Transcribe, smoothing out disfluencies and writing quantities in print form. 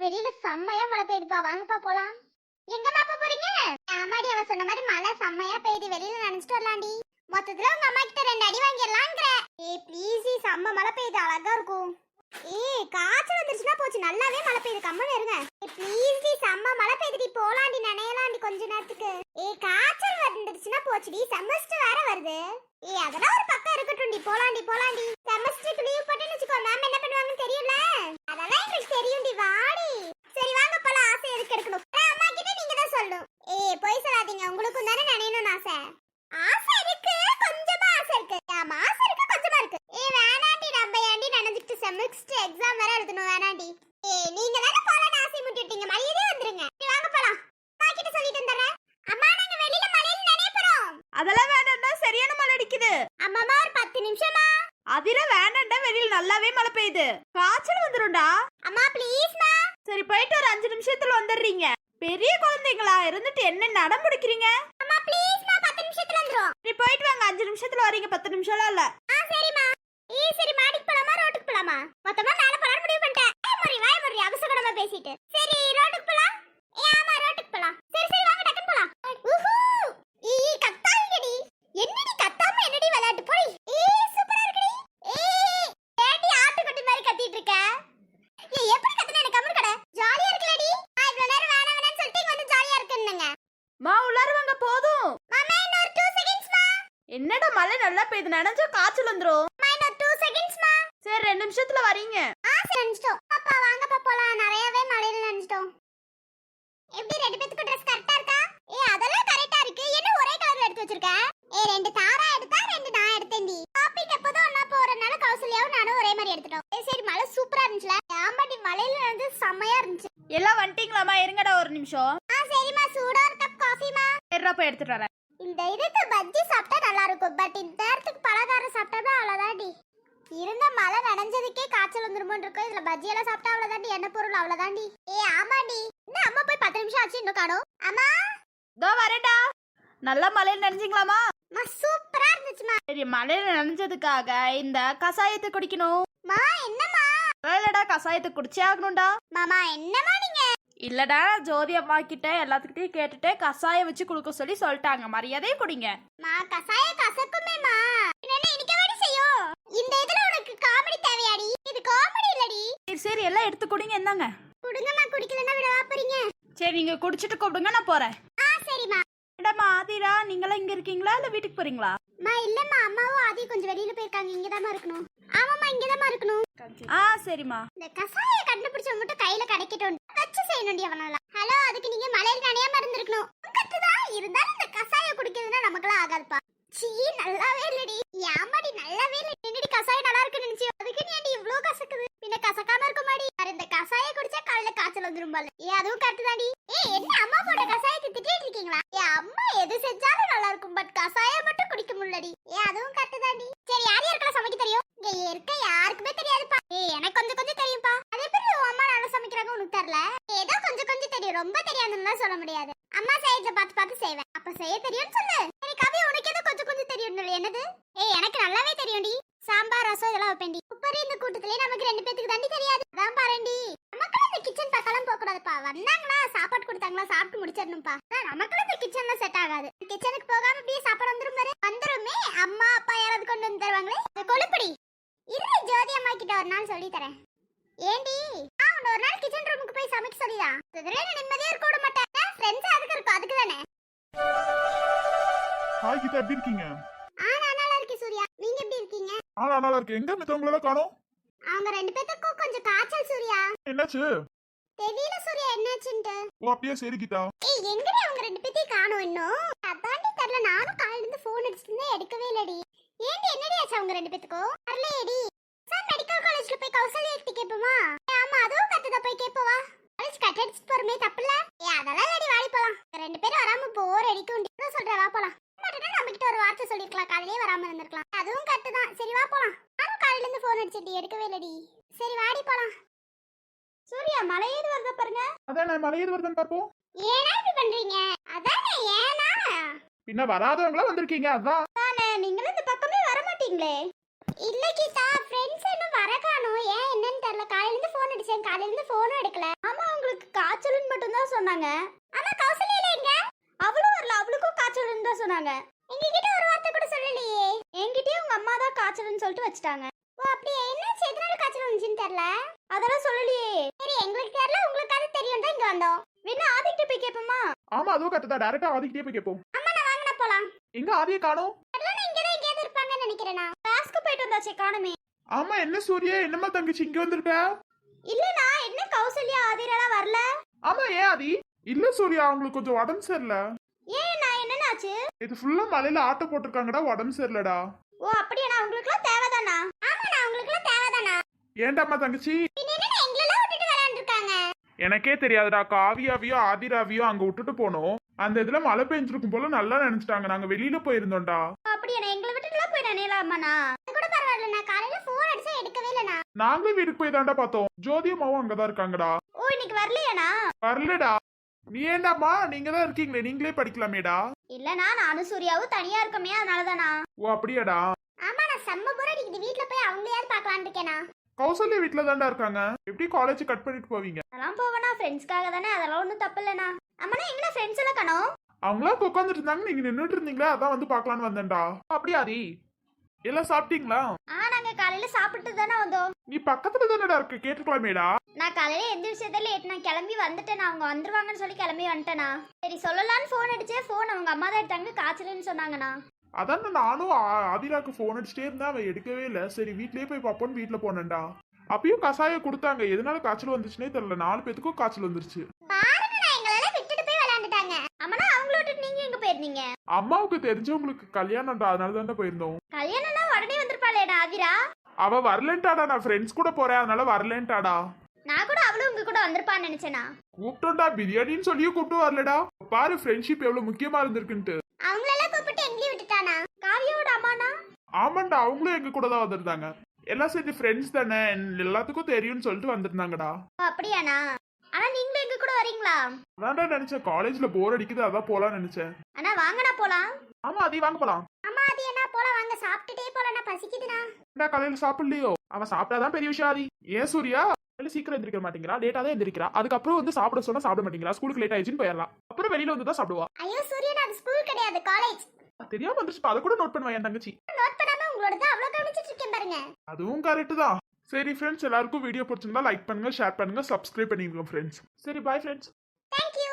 வெளியில செம்மையா மழை பெய்யுதுப்பா, வாங்கப்பா போலாம். எங்கம்மா போறீங்க? ஆமாடி, அவ சொன்ன மாதிரி மழை செம்மையா பெய்யுது, வெளியில நினைச்சிட்டு வரலாம்டி. மொத்தத்துல உங்க அம்மா கிட்ட 2 அடி வாங்கிடலாங்கிற. ப்ளீஸ், செம்ம மழை பெய்யுது, அழகா இருக்கும். காய்ச்சல் வந்துருச்சுன்னா போச்சு, நல்லாவே மழை பெய்யுது, கம்மன்னு இருங்க. ப்ளீஸ் செம்ம மழை பெய்யுதுடி, போலாண்டி, நனையலாண்டி கொஞ்ச நேரத்துக்கு. காய்ச்சல் வந்துருச்சுன்னா போச்சுடி, செமஸ்டர் வேற வருது. அதெல்லாம் ஒரு பக்கம் இருக்கட்டும்டி, போலாண்டி. செமஸ்டருக்கு லீவ் போட்டுன்னு வச்சுக்கோ, மேம் என்ன பண்ணுவாங்கன்னு தெரியும்ல. அதெல்லாம் எங்களுக்கு தெரியும்டி, வாடி. சரி வாங்க போலாம், ஆசை எதுக்கு எடுக்கணும்? அம்மா கிட்ட நீங்க தான் சொல்லணும். போய் சொல்லாதீங்க, உங்களுக்கும் தானே நினையணும்னு ஆசை. ஆசை இருக்கு, கொஞ்சமா ஆசை இருக்கு. ஆமா, ஆசை இருக்கு, கொஞ்சமா இருக்கு. வேணாண்டி, நம்ம ஏண்டி நினைஞ்சிட்டு செமஸ்டர் எக்ஸாம் வேற எழுதணும், வேணாண்டி. நீங்க தானே போலான்னு ஆசை முட்டிட்டீங்க, மரியாதையே வந்துருங்க. வாங்க போலாம். அம்மா கிட்ட சொல்லிட்டு வந்துடுறேன். அம்மா, நாங்க வெளியில மழையில நனைய போறோம். அதெல்லாம் வேண்டாம்டா, சரியான மழை அடிக்குது. அம்மாமா, ஒரு 10 நிமிஷமா. அதில வேண்டாம்டா, வெளியில நல்லாவே மழை பெய்யுது, காய்ச்சல் வந்துரும்டா. அம்மா ப்ளீஸ்மா. சரி, போயிட்டு ஒரு 5 நிமிஷத்துல வந்துடுறீங்க. பெரிய குழந்தைங்களா இருந்துட்டு என்ன நடம் பிடிக்கிறீங்க? அம்மா ப்ளீஸ்மா, 10 நிமிஷத்துல வந்துரும். சரி போயிட்டு வாங்க, 5 நிமிஷத்துல வரீங்க, 10 நிமிஷம்லாம் இல்ல. சரிம்மா. சரி, மாடிக்கு போலாமா ரோட்டுக்கு போலாமா? மொத்தமா மேல போலாம் முடிவு பண்ணிட்டேன். வாய் முறி அவசரமா பேசிட்டு. சரி ரோட்டுக்கு போலாம். ஆமா ரோட்டுக்கு போலாம். சரி வாங்க, டக்குனு போலாம். கத்தாதீங்கடி. என்னடி கத்தாம என்னடி விளையாட்டு போய். சூப்பரா இருக்குடி. ஏடி ஆட்டுக்குட்டி மாதிரி கத்திட்டு இருக்க? எப்படி கத்துன, எனக்கு கம்முனு கட. ஜாலியா இருக்குலடி. இவ்வளவு நேரம் வேணாம்னு சொல்லிட்டு இங்க வந்து ஜாலியா இருக்குன்னங்க. மா உள்ளார வாங்க, போதும். மாமா, இன்னொரு 2 செகண்ட்ஸ்மா. என்னடா மழை நல்லா பெய்யுது, நனைஞ்சா காய்ச்சல் வந்துரும். இன்னொரு 2 செகண்ட்ஸ்மா. சரி 2 நிமிஷத்துல வரீங்க. நினைச்சிட்டோம். அப்பா வாங்கப்பா போலாம், நிறையவே மழையில நினைச்சிட்டோம். எப்படி 2 பேத்துக்கு Dress கரெக்ட்டா இருக்கா? அதெல்லாம் கரெக்ட்டா இருக்கு. என்ன ஒரே கலர்ல எடுத்து வச்சிருக்க? 2 தாரா எடுத்தா, 2 நான் எடுத்தேன்டி. ஷாப்பிங் எப்போதும் ஒண்ணா போறனால கௌசல்யாவும் நானும் ஒரே மாதிரி எடுத்துட்டோம். சரி மழை சூப்பரா இருந்துச்சுல. ஆமாடி, மழையில வந்து செமையா இருந்துச்சு. எல்லாம் வந்துட்டீங்களாமா? இருங்கடா ஒரு நிமிஷம். சரிம்மா, சூடா ஒரு கப் காஃபிமா. சரிடா, போய் எடுத்துட்டு வரேன். இந்த இதுக்கு பஜ்ஜி சாப்பிட்டா நல்லா இருக்கும், பட் இந்த நேரத்துக்கு பலகாரம் சாப்பிட்டா அவ்வளவுதான்டி. இருந்த மழை நனைஞ்சதுக்கே காய்ச்சல் வந்துருமோன்னு இருக்கும், இதுல பஜ்ஜி எல்லாம் சாப்பிட்டா அவ்வளவுதாண்டி, என்ன பொருள் அவ்வளவுதாண்டி. ஆமாடி. இன்னும் அம்மா போய் 10 நிமிஷம் ஆச்சு, இன்னும் காணோம். அம்மா இதோ வரேன்டா. நல்லா மழையில நனைஞ்சிங்களாமா? சூப்பரா இருந்துச்சுமா. சரி, மழையில நனைஞ்சதுக்காக இந்த கசாயத்தை குடிக்கணும். மா என்னம்மா? இல்லடா, கசாயத்தை குடிச்சே ஆகணும்டா. மாமா என்னம்மா நீங்க? இல்லடா, ஜோதி அம்மா கிட்ட எல்லாத்துக்கிட்டையும் கேட்டுட்டு கசாயம் வச்சு குடுக்க சொல்லிட்டாங்க, மரியாதையே குடிங்க. கசாய கசக்குமேமா. என்ன இன்னைக்கு வாடி செய்யும்? இந்த இதுல உனக்கு காமெடி தேவையாடி? இது காமெடி இல்லடி. சரி எல்லாம் எடுத்து குடிங்க, என்னங்க குடுங்கம்மா, குடிக்கலன்னா விடவா போறீங்க? சரி, நீங்க குடிச்சிட்டு கூப்பிடுங்க, நான் போறேன். சரிம்மா. மேடமா, ஆதிரா, நீங்களாம் இங்க இருக்கீங்களா இல்ல வீட்டுக்கு போறீங்களா? இல்லம்மா, அம்மாவும் ஆதி கொஞ்சம் வெளியில போயிருக்காங்க, இங்கதான் இருக்கணும். ஆமாம்மா, இங்கதான் இருக்கணும். சரிம்மா. இந்த கசாய கண்டுபிடிச்சவங்க மட்டும் கையில கிடைக்கட்டும், வச்சு செய்யணும்டி அவனால. ஹலோ, அதுக்கு நீங்க மலையில நனையாம இருந்திருக்கணும். கத்துதான் இருந்தாலும் இந்த கசாய குடிக்கிறதுனா நமக்குலாம் ஆகாதுப்பா. சீ, நல்லாவே இல்லடி. ஆமாடி, நல்லாவே இல்ல. என்னடி கசாயம் நல்லா இருக்குன்னு நினைச்சு அதுக்கு நீ இவ்ளோ கசக்குது? பின்ன கசக்காம இருக்குமாடி? இந்த கசாய குடிச்சா காலையில காய்ச்சல் வந்துரும் போல. அதுவும் கரெக்ட் தாண்டி. என்ன அம்மா போட்ட கசாயத்தை திட்டிட்டு இருக்கீங்களா? அம்மா எது செஞ்சாலும் நல்லா இருக்கும், பட் கசாயம் மட்டும் குடிக்க முடியலடி. அதுவும் கரெக்ட் தாண்டி. சரி, யார் யாருக்கெல்லாம் சமைக்க தெரியும்? இங்க இருக்க யாருக்குமே தெரியாதுப்பா. எனக்கு கொஞ்சம் கொஞ்சம் தெரியும்பா. அதே பேரு உன் அம்மா நல்லா சமைக்கிறாங்க, உனக்கு தெரியல? ஏதோ கொஞ்சம் கொஞ்சம் தெரியும், ரொம்ப தெரியாதுன்னு சொல்ல முடியாது. அம்மா செய்யறத பார்த்து பார்த்து செய்வேன், அப்ப செய்ய தெரியும்னு சொல்லு. சரி கவி, உனக்கு ஏதோ கொஞ்சம் கொஞ்சம் தெரியும். என்னது? எனக்கு நல்லாவே தெரியும்டி. சாம்பார், ரசம் இதெல்லாம் வைப்பேன்டி. உப்பரி இந்த கூட்டத்திலே நமக்கு 2 பேத்துக்கு தாண்டி தெரியாது. அதான் பாருண்டி, நமக்குலாம் இந்த கிச்சன் பக்கம் போக கூடாதுப்பா. வந்தாங்களா, சாப்பாடு கொடுத்தாங்களா, சாப்பிட்டு முடிச்சிடணும்ப்பா. நமக்குலாம் இந்த கிச்சன்ல செட் ஆகாது. கிச்சனுக்கு போகாம அப்படியே சாப்பாடு வந்துருமே. அம்மா அப்பா யாராவது கொண்டு வந்து தருவாங்களே, கொழுப்படி. இரு, ஜோதி அம்மா கிட்ட ஒரு நாள் சொல்லி தரேன். ஏண்டி, உன்ன ஒரு நாள் கிச்சன் ரூமுக்கு போய் சமைக்க சொல்லியா? இதுல நிம்மதியா இருக்க விட மாட்டேன். ஃப்ரெண்ட்ஸ் அதுக்கு இருக்கும், அதுக்கு தானே. ஹாய் கீதா, எப்படி இருக்கீங்க? நான் நல்லா இருக்கேன் சூர்யா, நீங்க எப்படி இருக்கீங்க? நான் நல்லா இருக்கேன். எங்க மித்தவங்கள காணோம்? அவங்க 2 பேத்துக்கும் கொஞ்சம் காய்ச்சல் சூர்யா. என்னாச்சு? தெரியல சூர்யா என்னாச்சுன்னு. அப்படியே சரி கீதா. எங்கடி அவங்க 2 பேத்தையும் காணோம் இன்னும்? அதாண்டி தெரியல, நானும் காலையில இருந்து போன் அடிச்சிட்டு இருந்தேன், எடுக்கவே இல்லடி. ஏண்டி, என்னடி ஆச்சு அவங்க 2 பேத்துக்கும்? வரலையேடி. சார் மெடிக்கல் காலேஜ்ல போய் கௌசல்யா கிட்ட கேப்போமா? ஆமா, அதுவும் கத்துதா, போய் கேப்பவா. காலேஜ் கட் அடிச்சிட்டு போறமே தப்புல. அதெல்லாம் இல்லடி, வாடி போலாம். 2 பேரும் வராம போர் அடிக்கும் சொல்றேன், வா போலாம். நம்ம கிட்ட ஒரு வார்த்தை சொல்லிருக்கலாம், காலையிலே வராம இருந்திருக்கலாம். அதுவும் கரெக்ட் தான். சரி வா போலாம். நானும் காலையில இருந்து போன் அடிச்சிட்டு எடுக்கவே இல்லடி. சரி வாடி போலாம். சூர்யா, மலையேறி வருத பாருங்க. அதான் நான் மலையேறி வருதுன்னு பாப்போம். ஏனா இப்படி பண்றீங்க? அதானே, ஏனா பின்ன வராதவங்களா வந்திருக்கீங்க, அதான். நீங்களும் இந்த பக்கமே வர மாட்டீங்களே. இல்ல கீதா, ஃப்ரெண்ட்ஸ் இன்னும் வர காணோம். ஏன் என்னன்னு தெரியல. காலையில இருந்து ஃபோன் அடிச்சேன், காலையில இருந்து ஃபோனும் எடுக்கல. ஆமா உங்களுக்கு காய்ச்சல்னு மட்டும் தான் சொன்னாங்க. ஆமா கௌசல்யா எங்க? அவளும் வரல, அவளுக்கும் காய்ச்சல்னு தான் சொன்னாங்க. எங்க கிட்ட ஒரு வார்த்தை கூட சொல்லலையே. என்கிட்டயும் உங்க அம்மா தான் காய்ச்சல்னு சொல்லிட்டு வச்சுட்டாங்க. ஓ அப்படியே என்னாச்சு, எதனால காய்ச்சல் வந்துச்சுன்னு தெரியல. அதெல்லாம் சொல்லலையே. சரி எங்களுக்கு தெரியல, உங்களுக்கு அது தெரியும் தான் இங்க வந்தோம். வேணா ஆதிக்கிட்ட போய் கேட்போமா? ஆமா அதுவும் கரெக்ட் தான். டைரக்டா ஆதிக்கிட்டே போய் கேட்போம். அம்மா நான் வாங்கினா போலாம். எங்க ஆதியை காணோம்? தெரியல, இங்க தான் எங்கேயாவது இருப்பாங்கன்னு நினைக்கிறேன் நான். கிளாஸ்க்கு போயிட்டு வந்தாச்சே காணுமே. ஆமா என்ன சூர்யா, என்னம்மா தங்கச்சி இங்க வந்திருக்க? இல்லனா என்ன கௌசல்யா ஆதிரெல்லாம் வரல? ஆமா ஏன் ஆதி? இல்ல சூர்யா, அவங்களுக்கு கொஞ்சம் உடம்பு சரியில்ல. ஏன் நான் என்னன்னாச்சு? இது ஃபுல்லா மலையில ஆட்டோ போட்டிருக்காங்கடா, உடம்பு சரியில்லடா. ஓ அப்படியே நான் உங்களுக்குலாம் தேவைதானா? ஆமா நான் உங்களுக்குலாம் தேவைதானா? ஏன்டாம்மா தங்கச்சி? பின்ன என்ன எங்களெல்லாம் விட்டுட்டு விளையாண்டுருக்காங்க? எனக்கே தெரியாதுடா. காவியாவியோ ஆதிராவியோ அங்க விட்டுட்டு போனோம். அந்த இதுல மழை பெஞ்சிருக்கும் போல நல்லா நினைச்சிட்டாங்க. நாங்க வெளியில போயிருந்தோம்டா. அப்படியே நான் எங்களை விட்டுட்டுலாம் போய் நினைலாமாண்ணா? அது கூட பரவாயில்ல, நான் காலையில ஃபோன் அடிச்சா எடுக்கவே இல்லனா. நாங்களும் வீட்டுக்கு போய் தாண்டா பார்த்தோம். ஜோதியம்மாவும் அங்கதான் இருக்காங்கடா. ஓ இன்னைக்கு வரலையாண்ணா? வரலடா. நீ ஏண்டாம்மா, நீங்க தான் இருக்கீங்களே, நீங்களே படிக்கலாமேடா. இல்லனா நானும் சூர்யாவும் தனியா இருக்கமே அதனாலதானா. ஓ அப்படியாடா. ஆமா நான் செம்ம போர் அடிக்குது, வீட்ல போய் அவங்களையாவது பார்க்கலாம்னு இருக்கேனா. கௌசல்யா வீட்டுல தாண்டா இருக்காங்க. எப்படி காலேஜ் கட் பண்ணிட்டு போவீங்க? அதெல்லாம் போவேனா, ஃப்ரெண்ட்ஸ்க்காக தானே, அதெல்லாம் ஒன்றும் தப்பு இல்லைண்ணா. அம்மனா எங்கண்ணா ஃப்ரெண்ட்ஸ் எல்லாம் காணோம்? அவங்களாம் உட்காந்துட்டு இருந்தாங்க, நீங்க நின்னுட்டு இருந்தீங்களா, அதான் வந்து பார்க்கலான்னு வந்தேன்டா. அப்படியாதி எல்லாம் சாப்பிட்டீங்களா? நாங்க காலையில சாப்பிட்டு தானே வந்தோம். நீ பக்கத்துல தானடா இருக்க, கேட்டுக்கலாமேடா. நான் காலையில எந்திரிச்சதே லேட், நான் கிளம்பி வந்துட்டேன். அவங்க வந்துருவாங்கன்னு சொல்லி கிளம்பி வந்துட்டேனா. சரி சொல்லலான்னு ஃபோன் அடிச்சேன், ஃபோன் அவங்க அம்மா தான் எடுத்தாங்க, காய்ச்சலுன்னு சொன்னாங்கண்ணா. அதான் நானும் ஆதிராக்கு போன் அடிச்சுட்டே இருந்தா அவன் எடுக்கவே இல்லை. சரி வீட்லயே போய் பார்ப்போன்னு வீட்டுல போனேன்டா. அப்பயும் கசாயம் கொடுத்தாங்க. எதனால காய்ச்சல் வந்துச்சுன்னே தெரியல. 4 பேத்துக்கும் காய்ச்சல் வந்துருச்சு. பாருங்க நான் எங்களெல்லாம் விட்டுட்டு போய் விளையாண்டுட்டாங்க. அம்மனா அவங்கள விட்டுட்டு நீங்க எங்க போயிருந்தீங்க? அம்மாவுக்கு தெரிஞ்சவங்களுக்கு கல்யாணம்டா, அதனால தான்டா போயிருந்தோம். கல்யாணம்னா உடனே வந்திருப்பாளேடா ஆதிரா. அவ வரலன்ட்டாடா. நான் ஃப்ரெண்ட்ஸ் கூட போறேன் அதனால வரலன்ட்டாடா. நான் கூட அவளும் உங்க கூட வந்திருப்பான்னு நினைச்சேனா. கூப்பிட்டோம்டா, பிரியாணின்னு சொல்லியும் கூப்பிட்டு வரலடா. பாரு ஃப்ரெண்ட்ஷிப் எவ்வளவு முக்கியமா இருந்திருக்குன்ட்டு. அவங்களெல்லாம் கூப்பிட்டு எங்களையும் விட்டுட்டானா? காவியோட அம்மானா? ஆமாண்டா, அவங்களும் எங்க கூட தான் வந்திருந்தாங்க. எல்லாம் சேர்த்து ஃப்ரெண்ட்ஸ் தானே, எல்லாத்துக்கும் தெரியும்னு சொல்லிட்டு வந்திருந்தாங்கடா. ஓ, அப்படியாண்ணா? ஆனா நீங்களும் எங்க கூட வரீங்களா? அதான்டா நினைச்சேன், காலேஜ்ல போர் அடிக்குது அதான் போலாம்னு நினைச்சேன். அண்ணா வாங்கண்ணா போலாம். ஆமா அதி வாங்க போலாம். அம்மா அது என்ன போலாம், வாங்க சாப்பிட்டுட்டே போலாம், நான் பசிக்குதுனா. என்ன காலையில சாப்பிடலையோ? அவன் சாப்பிட்டாதான் பெரிய விஷயம் ஆதி. ஏன் சூர்யா சீக்கிரம் எந்திரிக்க மாட்டேங்கிறா, லேட்டா தான் எந்திரிக்கிறா. அதுக்கப்புறம் வந்து சாப்பிட சொன்னா சாப்பிட மாட்டேங்கிறா. ஸ்கூலுக்கு லேட் ஆயிடுச்சுன்னு போயிடலாம். அப்புறம் வெளியில வந்து தான் சாப்பிடுவா. ஐயோ சூரியன், அது ஸ்கூல் கிடையாது காலேஜ். தெரியாம வந்துருச்சு, அதை கூட நோட் பண்ணுவா என் தங்கச்சி. நோட் பண்ணாம உங்களோட தான் அவ்வளவு கவனிச்சிட்டு இருக்கேன் பாருங்க. அதுவும் கரெக்ட் தான். சரி ஃப்ரெண்ட்ஸ், எல்லாருக்கும் வீடியோ பிடிச்சிருந்தா லைக் பண்ணுங்க, ஷேர் பண்ணுங்க, சப்ஸ்கிரைப் பண்ணிக்கோங்க ஃப்ரெண்ட்ஸ். சரி பாய் ஃப்ரெண்ட்ஸ். Thank you.